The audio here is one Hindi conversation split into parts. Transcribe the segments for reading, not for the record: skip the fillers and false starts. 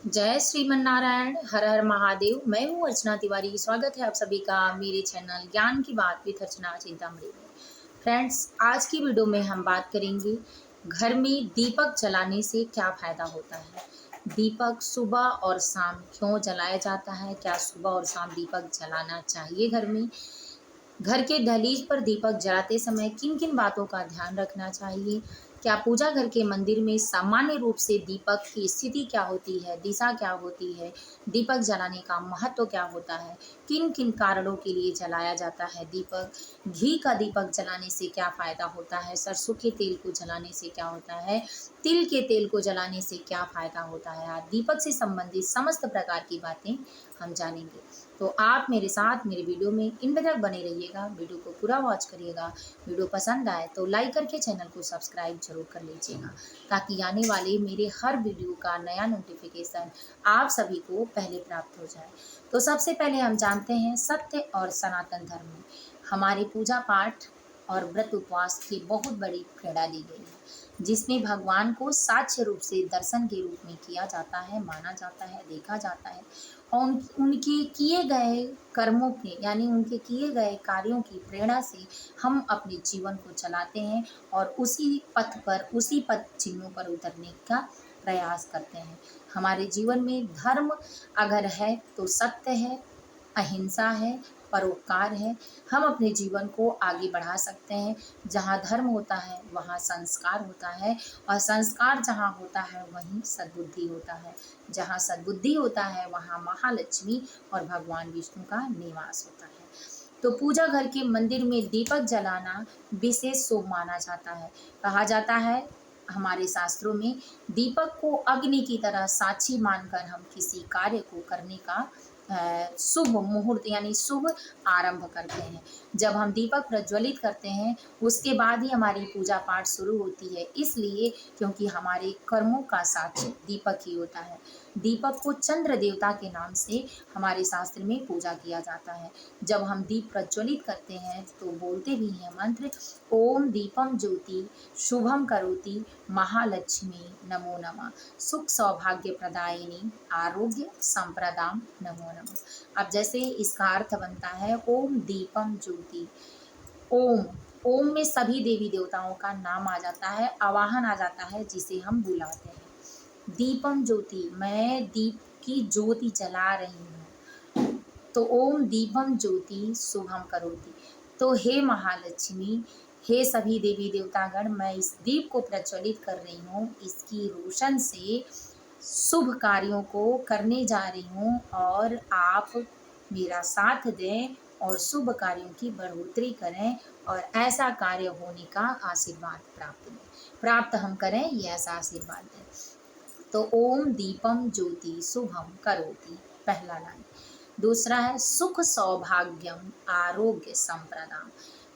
जय श्रीमन नारायण। हर हर महादेव। मैं हूँ अर्चना तिवारी। स्वागत है आप सभी का मेरे चैनल ज्ञान की बात विद अर्चना चिंतामणि में। फ्रेंड्स, आज की वीडियो में हम बात करेंगे घर में दीपक जलाने से क्या फायदा होता है। दीपक सुबह और शाम क्यों जलाया जाता है, क्या सुबह और शाम दीपक जलाना चाहिए घर में, घर के दहलीज पर दीपक जलाते समय किन किन बातों का ध्यान रखना चाहिए, क्या पूजा घर के मंदिर में सामान्य रूप से दीपक की स्थिति क्या होती है, दिशा क्या होती है, दीपक जलाने का महत्व क्या होता है, किन किन कारणों के लिए जलाया जाता है दीपक, घी का दीपक जलाने से क्या फायदा होता है, सरसों के तेल को जलाने से क्या होता है, तिल के तेल को जलाने से क्या फायदा होता है, आज दीपक से संबंधित समस्त प्रकार की बातें हम जानेंगे। तो आप मेरे साथ मेरे वीडियो में इन तक बने रहिएगा, वीडियो को पूरा वॉच करिएगा। वीडियो पसंद आए तो लाइक करके चैनल को सब्सक्राइब जरूर कर लीजिएगा, ताकि आने वाले मेरे हर वीडियो का नया नोटिफिकेशन आप सभी को पहले प्राप्त हो जाए। तो सबसे पहले हम जानते हैं सत्य और सनातन धर्म में हमारे पूजा पाठ और व्रत उपवास की बहुत बड़ी प्रेरणा दी गई है, जिसमें भगवान को साक्ष्य रूप से दर्शन के रूप में किया जाता है, माना जाता है, देखा जाता है। और उनके किए गए कर्मों के यानी उनके किए गए कार्यों की प्रेरणा से हम अपने जीवन को चलाते हैं और उसी पथ चिन्हों पर उतरने का प्रयास करते हैं। हमारे जीवन में धर्म अगर है तो सत्य है, अहिंसा है, परोपकार है। हम अपने जीवन को आगे बढ़ा सकते हैं। जहाँ धर्म होता है वहाँ संस्कार होता है, और संस्कार जहाँ होता है वहीं सद्बुद्धि होता है। जहाँ सद्बुद्धि होता है वहाँ महालक्ष्मी और भगवान विष्णु का निवास होता है। तो पूजा घर के मंदिर में दीपक जलाना विशेष शुभ माना जाता है। कहा जाता है हमारे शास्त्रों में, दीपक को अग्नि की तरह साक्षी मानकर हम किसी कार्य को करने का शुभ मुहूर्त यानी शुभ आरंभ करते हैं। जब हम दीपक प्रज्वलित करते हैं उसके बाद ही हमारी पूजा पाठ शुरू होती है, इसलिए क्योंकि हमारे कर्मों का साक्षी दीपक ही होता है। दीपक को चंद्र देवता के नाम से हमारे शास्त्र में पूजा किया जाता है। जब हम दीप प्रज्वलित करते हैं तो बोलते भी हैं मंत्र, ओम दीपम ज्योति शुभम करोति महालक्ष्मी नमो नमः, सुख सौभाग्य प्रदायिनी आरोग्य संप्रदाम नमो नमः। अब जैसे इसका अर्थ बनता है ओम दीपम ज्योति। ओम ओम में सभी देवी देवताओं का नाम आ जाता है, आवाहन आ जाता है, जिसे हम बुलाते हैं। दीपम ज्योति, मैं दीप की ज्योति जला रही हूँ, तो ओम दीपम ज्योति शुभम करोति। तो हे महालक्ष्मी, हे सभी देवी देवतागण, मैं इस दीप को प्रज्वलित कर रही हूँ, इसकी रोशन से शुभ कार्यों को करने जा रही हूँ, और आप मेरा साथ दें और शुभ कार्यों की बढ़ोतरी करें और ऐसा कार्य होने का आशीर्वाद प्राप्त हम करें, ये ऐसा आशीर्वाद दें। तो ओम दीपम ज्योति शुभम करोति, पहला लाइन। दूसरा है सुख सौभाग्यम आरोग्य संप्रदाम।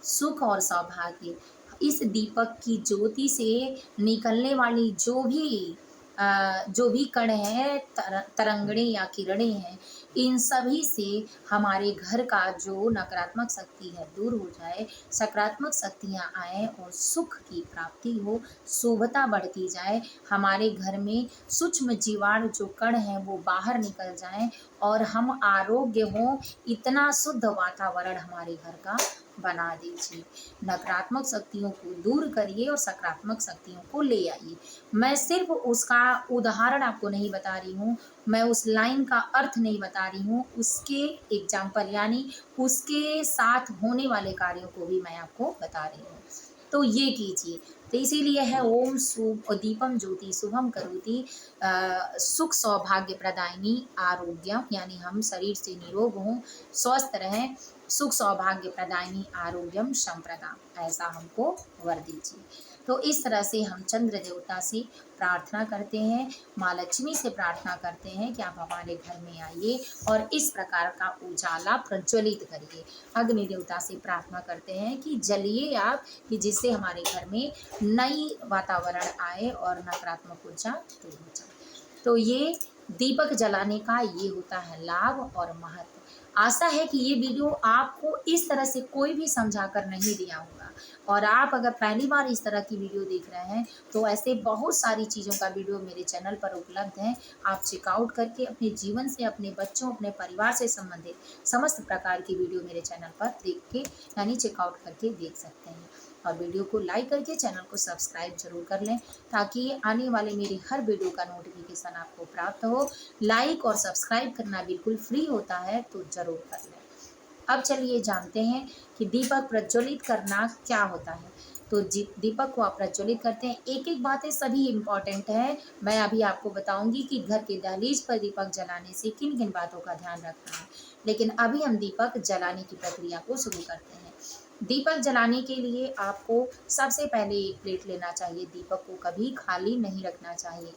सुख और सौभाग्य, इस दीपक की ज्योति से निकलने वाली जो भी कण है, तरंगड़े या किरणें हैं, इन सभी से हमारे घर का जो नकारात्मक शक्ति है दूर हो जाए, सकारात्मक शक्तियाँ आए और सुख की प्राप्ति हो, शुभता बढ़ती जाए, हमारे घर में सूक्ष्म जीवाणु जो कण हैं वो बाहर निकल जाएं और हम आरोग्य हों, इतना शुद्ध वातावरण हमारे घर का बना दीजिए। नकारात्मक शक्तियों को दूर करिए और सकारात्मक शक्तियों को ले आइए। मैं सिर्फ उसका उदाहरण आपको नहीं बता रही हूँ, मैं उस लाइन का अर्थ नहीं बता रही हूँ, उसके एग्जाम्पल यानी उसके साथ होने वाले कार्यों को भी मैं आपको बता रही हूँ। तो ये कीजिए। तो इसीलिए है ओम शुभ दीपम ज्योति शुभम करोति, सुख सौभाग्य प्रदायिनी आरोग्य, यानी हम शरीर से निरोग हों, स्वस्थ रहें, सुख सौभाग्य प्रदायिनी आरोग्यम संप्रदाम, ऐसा हमको वर दीजिए। तो इस तरह से हम चंद्र देवता से प्रार्थना करते हैं, माँ लक्ष्मी से प्रार्थना करते हैं कि आप हमारे घर में आइए और इस प्रकार का उजाला प्रज्वलित करिए। अग्नि देवता से प्रार्थना करते हैं कि जलिए आप, कि जिससे हमारे घर में नई वातावरण आए और नकारात्मक ऊर्जा दूर हो जाए। तो ये दीपक जलाने का ये होता है लाभ और महत्व। आशा है कि ये वीडियो आपको इस तरह से कोई भी समझा कर नहीं दिया होगा और आप अगर पहली बार इस तरह की वीडियो देख रहे हैं तो ऐसे बहुत सारी चीज़ों का वीडियो मेरे चैनल पर उपलब्ध है। आप चेकआउट करके अपने जीवन से, अपने बच्चों, अपने परिवार से संबंधित समस्त प्रकार की वीडियो मेरे चैनल पर देख के यानी चेकआउट करके देख सकते हैं। और वीडियो को लाइक करके चैनल को सब्सक्राइब जरूर कर लें ताकि आने वाले मेरे हर वीडियो का नोटिफिकेशन आपको प्राप्त हो। लाइक और सब्सक्राइब करना बिल्कुल फ्री होता है, तो ज़रूर कर लें। अब चलिए जानते हैं कि दीपक प्रज्वलित करना क्या होता है। तो दीपक को आप प्रज्वलित करते हैं, एक एक बातें सभी इम्पॉर्टेंट है। मैं अभी आपको बताऊंगी कि घर के दहलीज पर दीपक जलाने से किन किन बातों का ध्यान रखना है। लेकिन अभी हम दीपक जलाने की प्रक्रिया को शुरू करते हैं। दीपक जलाने के लिए आपको सबसे पहले एक प्लेट लेना चाहिए। दीपक को कभी खाली नहीं रखना चाहिए।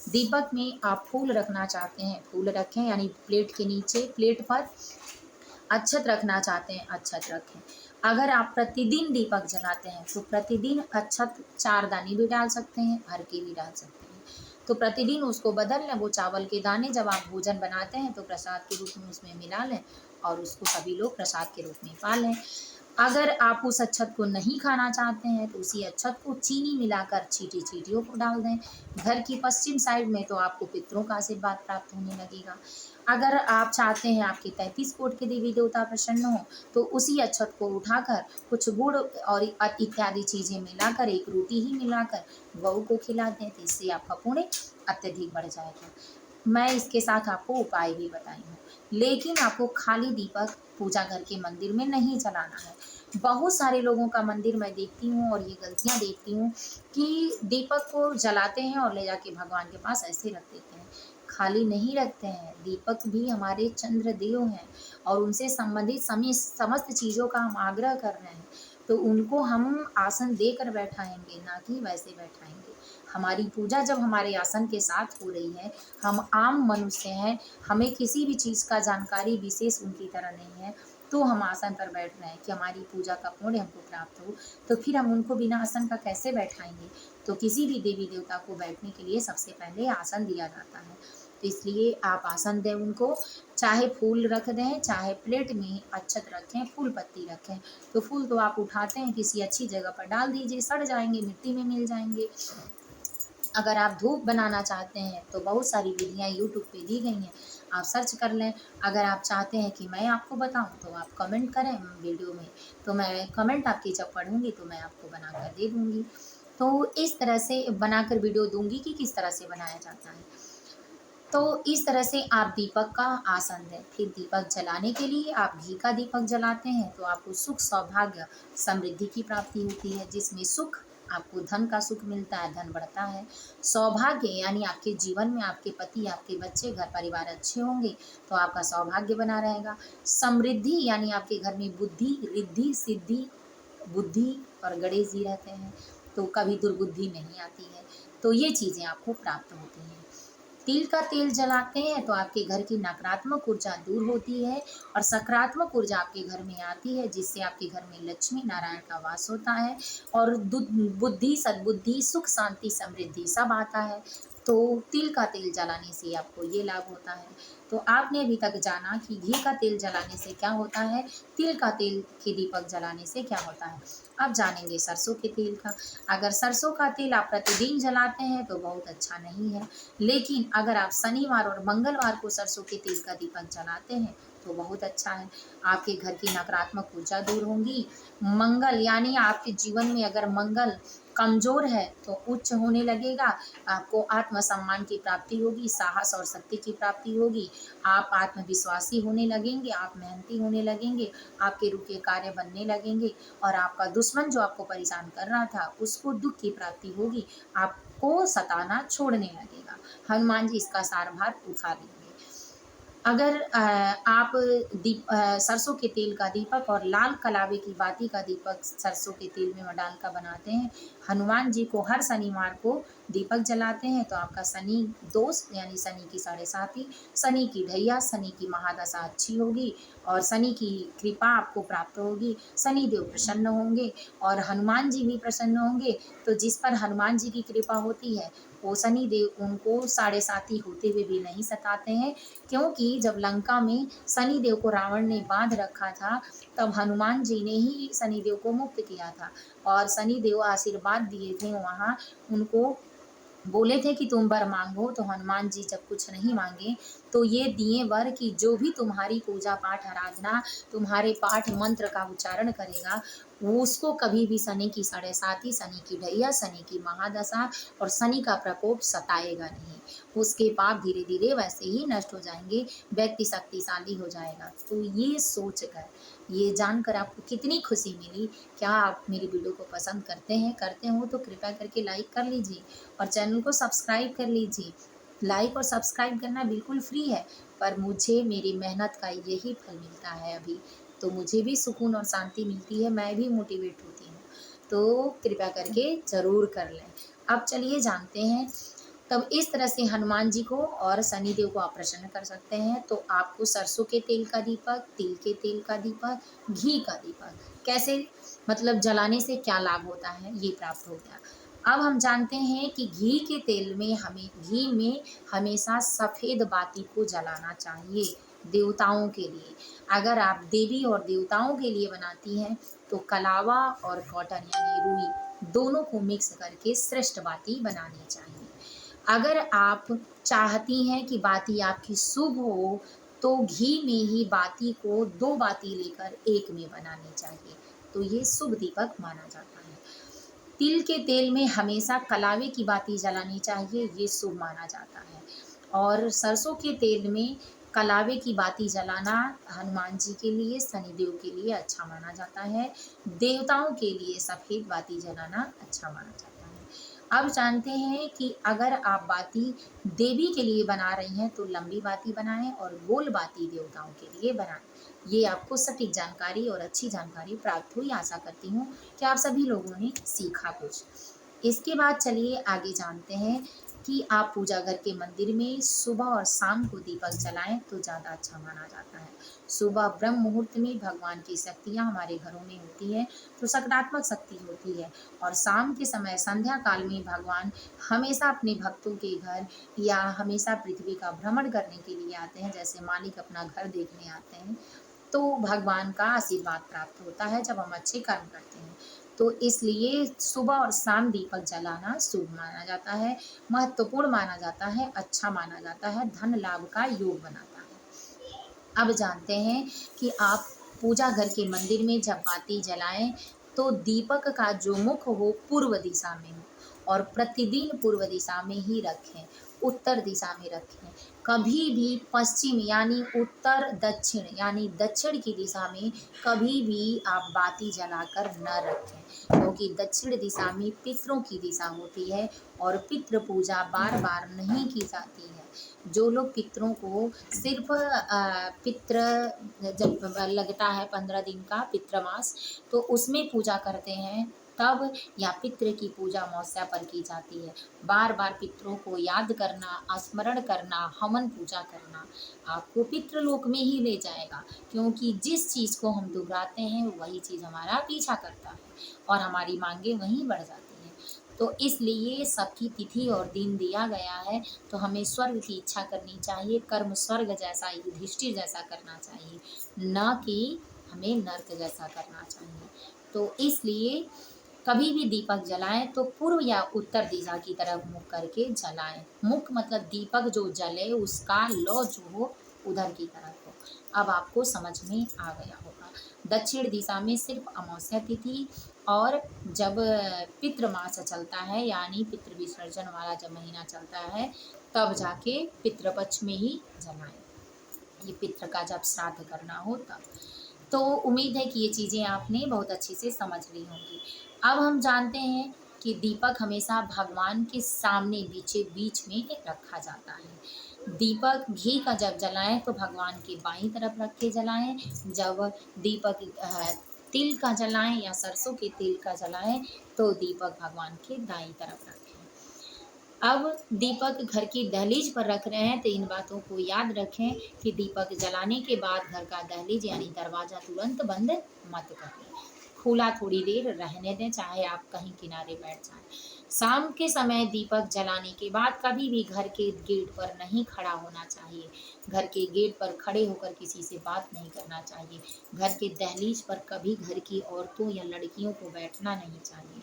दीपक में आप फूल रखना चाहते हैं, फूल रखें, यानी प्लेट के नीचे, प्लेट पर अक्षत रखना चाहते हैं, अक्षत रखें। अगर आप प्रतिदिन दीपक जलाते हैं तो प्रतिदिन अक्षत 4 दाने भी डाल सकते हैं, हर के भी डाल सकते हैं। तो प्रतिदिन उसको बदल लें। वो चावल के दाने जब आप भोजन बनाते हैं तो प्रसाद के रूप में उसमें मिला लें और उसको सभी लोग प्रसाद के रूप में पा लें। अगर आप उस अक्षत को नहीं खाना चाहते हैं तो उसी अक्षत को चीनी मिलाकर चीटी चीटियों को डाल दें। घर की पश्चिम साइड में तो आपको पितरों का आशीर्वाद प्राप्त होने लगेगा। अगर आप चाहते हैं आपके 33 कोट के देवी देवता प्रसन्न हो तो उसी अक्षत को उठाकर कुछ गुड़ और इत्यादि चीज़ें मिलाकर, एक रोटी ही मिलाकर गऊ को खिला दें, तो इससे आपका पुण्य अत्यधिक बढ़ जाएगा। मैं इसके साथ आपको उपाय भी बताई हूँ। लेकिन आपको खाली दीपक पूजा घर के मंदिर में नहीं जलाना है। बहुत सारे लोगों का मंदिर मैं देखती हूँ और ये गलतियाँ देखती हूँ कि दीपक को जलाते हैं और ले जाके भगवान के पास ऐसे रख देते हैं। खाली नहीं रखते हैं। दीपक भी हमारे चंद्रदेव हैं और उनसे संबंधित समस्त चीज़ों का हम आग्रह कर रहे हैं, तो उनको हम आसन देकर बैठाएंगे, ना कि वैसे बैठाएंगे। हमारी पूजा जब हमारे आसन के साथ हो रही है, हम आम मनुष्य हैं, हमें किसी भी चीज़ का जानकारी विशेष उनकी तरह नहीं है, तो हम आसन पर बैठ रहे हैं कि हमारी पूजा का पुण्य हमको प्राप्त हो, तो फिर हम उनको बिना आसन का कैसे बैठाएंगे। तो किसी भी देवी देवता को बैठने के लिए सबसे पहले आसन दिया जाता है। तो इसलिए आप आसन दें उनको, चाहे फूल रख दें, चाहे प्लेट में अक्षत रखें, फूल पत्ती रखें। तो फूल तो आप उठाते हैं किसी अच्छी जगह पर डाल दीजिए, सड़ जाएंगे, मिट्टी में मिल जाएंगे। अगर आप धूप बनाना चाहते हैं तो बहुत सारी विधियाँ यूट्यूब पे दी गई हैं, आप सर्च कर लें। अगर आप चाहते हैं कि मैं आपको बताऊं तो आप कमेंट करें वीडियो में, तो मैं कमेंट आपकी जब पढ़ूंगी तो मैं आपको बना कर दे दूंगी। तो इस तरह से बनाकर वीडियो दूंगी कि किस तरह से बनाया जाता है। तो इस तरह से आप दीपक का आसन दें। फिर दीपक जलाने के लिए आप घी का दीपक जलाते हैं तो आपको सुख, सौभाग्य, समृद्धि की प्राप्ति होती है, जिसमें सुख, आपको धन का सुख मिलता है, धन बढ़ता है। सौभाग्य यानी आपके जीवन में आपके पति, आपके बच्चे, घर परिवार अच्छे होंगे तो आपका सौभाग्य बना रहेगा। समृद्धि यानी आपके घर में बुद्धि, रिद्धि, सिद्धि, बुद्धि और गणेश जी रहते हैं तो कभी दुर्बुद्धि नहीं आती है। तो ये चीज़ें आपको प्राप्त होती हैं। तिल का तेल जलाते हैं तो आपके घर की नकारात्मक ऊर्जा दूर होती है और सकारात्मक ऊर्जा आपके घर में आती है, जिससे आपके घर में लक्ष्मी नारायण का वास होता है और बुद्धि, सद्बुद्धि, सुख, शांति, समृद्धि सब आता है। तो तिल का तेल जलाने से आपको ये लाभ होता है। तो आपने अभी तक जाना कि घी का तेल जलाने से क्या होता है, तिल का तेल के दीपक जलाने से क्या होता है। अब जानेंगे सरसों के तेल का। अगर सरसों का तेल आप प्रतिदिन जलाते हैं तो बहुत अच्छा नहीं है, लेकिन अगर आप शनिवार और मंगलवार को सरसों के तेल का दीपक जलाते हैं तो बहुत अच्छा है। आपके घर की नकारात्मक ऊर्जा दूर होंगी। मंगल यानी आपके जीवन में अगर मंगल कमजोर है तो उच्च होने लगेगा। आपको आत्मसम्मान की प्राप्ति होगी, साहस और शक्ति की प्राप्ति होगी। आप आत्मविश्वासी होने लगेंगे, आप मेहनती होने लगेंगे, आपके रुके कार्य बनने लगेंगे और आपका दुश्मन जो आपको परेशान कर रहा था उसको दुख की प्राप्ति होगी, आपको सताना छोड़ने लगेगा। हनुमान जी इसका सारभार उठा लेंगे। अगर आप सरसों के तेल का दीपक और लाल कलावे की बाती का दीपक सरसों के तेल में डालकर बनाते हैं, हनुमान जी को हर शनिवार को दीपक जलाते हैं तो आपका शनि दोष यानी शनि की 7.5, शनि की ढैया, शनि की महादशा अच्छी होगी और शनि की कृपा आपको प्राप्त होगी। शनि देव प्रसन्न होंगे और हनुमान जी भी प्रसन्न होंगे। तो जिस पर हनुमान जी की कृपा होती है वो शनि देव उनको साढ़े साथी होते हुए भी नहीं सताते हैं, क्योंकि जब लंका में शनि देव को रावण ने बांध रखा था तब हनुमान जी ने ही शनि देव को मुक्त किया था। और शनि देव आशीर्वाद दिए थे वहाँ, उनको बोले थे कि तुम वर मांगो, तो हनुमान जी जब कुछ नहीं मांगे तो ये दिए वर कि जो भी तुम्हारी पूजा पाठ आराधना, तुम्हारे पाठ मंत्र का उच्चारण करेगा, वो उसको कभी भी शनि की साढ़े साती, शनि की ढैया, शनि की महादशा और शनि का प्रकोप सताएगा नहीं। उसके पाप धीरे धीरे वैसे ही नष्ट हो जाएंगे, व्यक्ति शक्तिशाली हो जाएगा। तो ये सोच कर, ये जानकर आपको कितनी खुशी मिली। क्या आप मेरी वीडियो को पसंद करते हैं? करते हो तो कृपया करके लाइक कर लीजिए और चैनल को सब्सक्राइब कर लीजिए। लाइक और सब्सक्राइब करना बिल्कुल फ्री है, पर मुझे मेरी मेहनत का यही फल मिलता है अभी, तो मुझे भी सुकून और शांति मिलती है, मैं भी मोटिवेट होती हूँ। तो कृपया करके ज़रूर कर लें। अब चलिए जानते हैं। तब इस तरह से हनुमान जी को और शनि देव को आप प्रसन्न कर सकते हैं। तो आपको सरसों के तेल का दीपक, तिल के तेल का दीपक, घी का दीपक कैसे, मतलब जलाने से क्या लाभ होता है, ये प्राप्त हो गया। अब हम जानते हैं कि घी में हमेशा सफ़ेद बाती को जलाना चाहिए देवताओं के लिए। अगर आप देवी और देवताओं के लिए बनाती हैं तो कलावा और कॉटन यानी रुई दोनों को मिक्स करके श्रेष्ठ बाती बनानी चाहिए। अगर आप चाहती हैं कि बाती आपकी शुभ हो तो घी में ही बाती को 2 बाती लेकर एक में बनानी चाहिए, तो ये शुभ दीपक माना जाता है। तिल के तेल में हमेशा कलावे की बाती जलानी चाहिए, ये शुभ माना जाता है। और सरसों के तेल में कलावे की बाती जलाना हनुमान जी के लिए, शनिदेव के लिए अच्छा माना जाता है। देवताओं के लिए सफ़ेद बाती जलाना अच्छा माना जाता है। अब जानते हैं कि अगर आप बाती देवी के लिए बना रही हैं तो लंबी बाती बनाएं और गोल बाती देवताओं के लिए बनाएं। ये आपको सटीक जानकारी और अच्छी जानकारी प्राप्त हुई, आशा करती हूँ कि आप सभी लोगों ने सीखा कुछ। इसके बाद चलिए आगे जानते हैं कि आप पूजा घर के मंदिर में सुबह और शाम को दीपक जलाएं तो ज़्यादा अच्छा माना जाता है। सुबह ब्रह्म मुहूर्त में भगवान की शक्तियाँ हमारे घरों में होती है, तो सकारात्मक शक्ति होती है। और शाम के समय संध्या काल में भगवान हमेशा अपने भक्तों के घर या हमेशा पृथ्वी का भ्रमण करने के लिए आते हैं, जैसे मालिक अपना घर देखने आते हैं, तो भगवान का आशीर्वाद प्राप्त होता है जब हम अच्छे कर्म करते हैं। तो इसलिए सुबह और शाम दीपक जलाना शुभ माना जाता है, महत्वपूर्ण माना जाता है, अच्छा माना जाता है, धन लाभ का योग बनाता है। अब जानते हैं कि आप पूजा घर के मंदिर में जब बाती जलाएं तो दीपक का जो मुख हो पूर्व दिशा में हो और प्रतिदिन पूर्व दिशा में ही रखें, उत्तर दिशा में रखें। कभी भी पश्चिम यानी उत्तर दक्षिण यानी दक्षिण की दिशा में कभी भी आप बाती जलाकर न रखें, क्योंकि दक्षिण दिशा में पितरों की दिशा होती है और पितृ पूजा बार बार नहीं की जाती है। जो लोग पितरों को सिर्फ पितृ जब लगता है 15 दिन का पितृमास, तो उसमें पूजा करते हैं तब, या पितृ की पूजा अमावस्या पर की जाती है। बार बार पितरों को याद करना, स्मरण करना, हवन पूजा करना आपको पितृलोक में ही ले जाएगा, क्योंकि जिस चीज़ को हम दोहराते हैं वही चीज़ हमारा पीछा करता है और हमारी मांगे वहीं बढ़ जाती हैं। तो इसलिए सबकी तिथि और दिन दिया गया है, तो हमें स्वर्ग की इच्छा करनी चाहिए, कर्म स्वर्ग जैसा युधिष्ठिर जैसा करना चाहिए, न कि हमें नर्क जैसा करना चाहिए। तो इसलिए कभी भी दीपक जलाएं तो पूर्व या उत्तर दिशा की तरफ मुख करके जलाएं। मुख मतलब दीपक जो जले उसका लौ जो हो उधर की तरफ हो। अब आपको समझ में आ गया होगा। दक्षिण दिशा में सिर्फ अमावस्या तिथि और जब पितृमास चलता है यानी पितृ विसर्जन वाला जब महीना चलता है तब जाके पितृपक्ष में ही जलाएं, ये पितृ का जब श्राद्ध करना हो तब। तो उम्मीद है कि ये चीज़ें आपने बहुत अच्छे से समझ ली होंगी। अब हम जानते हैं कि दीपक हमेशा भगवान के सामने बीचे बीच में रखा जाता है। दीपक घी का जब जलाएं तो भगवान के बाईं तरफ रख के जलाएं, जब दीपक तिल का जलाएं या सरसों के तेल का जलाएं तो दीपक भगवान के दाईं तरफ रखें। अब दीपक घर की दहलीज पर रख रहे हैं तो इन बातों को याद रखें कि दीपक जलाने के बाद घर का दहलीज यानी दरवाज़ा तुरंत बंद मत करें, खुला थोड़ी देर रहने दें, चाहे आप कहीं किनारे बैठ जाएं। शाम के समय दीपक जलाने के बाद कभी भी घर के गेट पर नहीं खड़ा होना चाहिए। घर के गेट पर खड़े होकर किसी से बात नहीं करना चाहिए। घर के दहलीज पर कभी घर की औरतों या लड़कियों को बैठना नहीं चाहिए।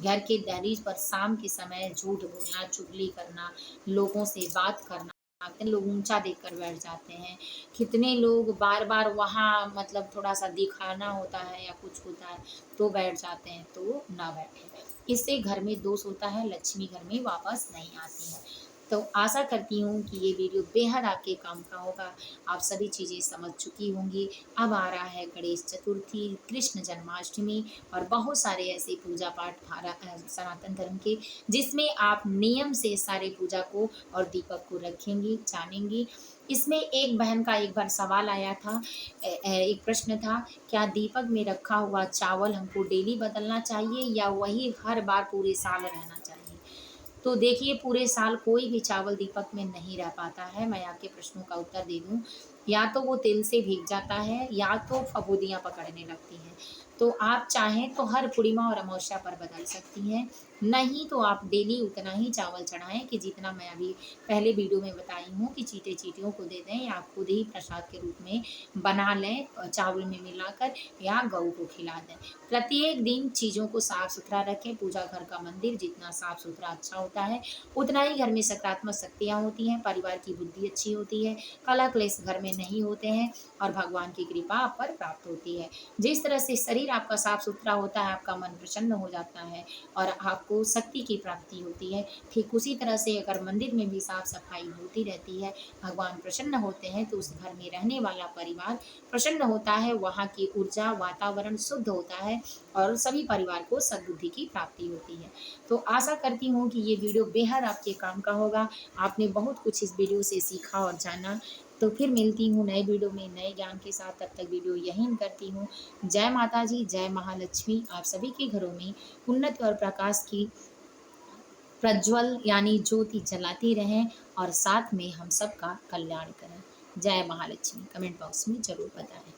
घर के दहलीज पर शाम के समय झूठ बोलना, चुगली करना, लोगों से बात करना, कितने लोग ऊंचा देखकर बैठ जाते हैं, कितने लोग बार बार वहाँ मतलब थोड़ा सा दिखाना होता है या कुछ होता है तो बैठ जाते हैं, तो ना बैठे। इससे घर में दोष होता है, लक्ष्मी घर में वापस नहीं आती है। तो आशा करती हूँ कि ये वीडियो बेहद आपके काम का होगा। आप सभी चीज़ें समझ चुकी होंगी। अब आ रहा है गणेश चतुर्थी, कृष्ण जन्माष्टमी और बहुत सारे ऐसे पूजा पाठ सनातन धर्म के, जिसमें आप नियम से सारे पूजा को और दीपक को रखेंगी, जानेंगी। इसमें एक बहन का एक बार सवाल आया था, एक प्रश्न था, क्या दीपक में रखा हुआ चावल हमको डेली बदलना चाहिए या वही हर बार पूरे साल रहना चाहिए? तो देखिए, पूरे साल कोई भी चावल दीपक में नहीं रह पाता है। मैं आपके प्रश्नों का उत्तर दे दूं, या तो वो तेल से भीग जाता है या तो फफूंदियाँ पकड़ने लगती हैं। तो आप चाहें तो हर पूर्णिमा और अमावस्या पर बदल सकती हैं, नहीं तो आप डेली उतना ही चावल चढ़ाएं कि जितना मैं अभी पहले वीडियो में बताई हूँ कि चीटे चीटियों को दे दें या खुद ही प्रसाद के रूप में बना लें चावल में मिलाकर, या गऊ को खिला दें। प्रत्येक दिन चीज़ों को साफ सुथरा रखें। पूजा घर का मंदिर जितना साफ सुथरा अच्छा होता है, उतना ही घर में सकारात्मक शक्तियाँ होती हैं, परिवार की बुद्धि अच्छी होती है, कलह क्लेश घर में नहीं होते हैं और भगवान की कृपा आप पर प्राप्त होती है। जिस तरह से शरीर आपका साफ सुथरा होता है, आपका मन प्रसन्न हो जाता है और आपको शक्ति की प्राप्ति होती है, ठीक उसी तरह से अगर मंदिर में भी साफ सफाई होती रहती है, भगवान प्रसन्न होते हैं, तो उस घर में रहने वाला परिवार प्रसन्न होता है, वहाँ की ऊर्जा वातावरण शुद्ध होता है और सभी परिवार को सद्बुद्धि की प्राप्ति होती है। तो आशा करती हूँ कि ये वीडियो बेहद आपके काम का होगा। आपने बहुत कुछ इस वीडियो से सीखा और जाना। तो फिर मिलती हूँ नए वीडियो में नए ज्ञान के साथ, तब तक वीडियो यहीं करती हूँ। जय माता जी, जय महालक्ष्मी। आप सभी के घरों में उन्नति और प्रकाश की प्रज्वल यानी ज्योति जलाती रहें और साथ में हम सबका कल्याण करें। जय महालक्ष्मी। कमेंट बॉक्स में ज़रूर बताएं।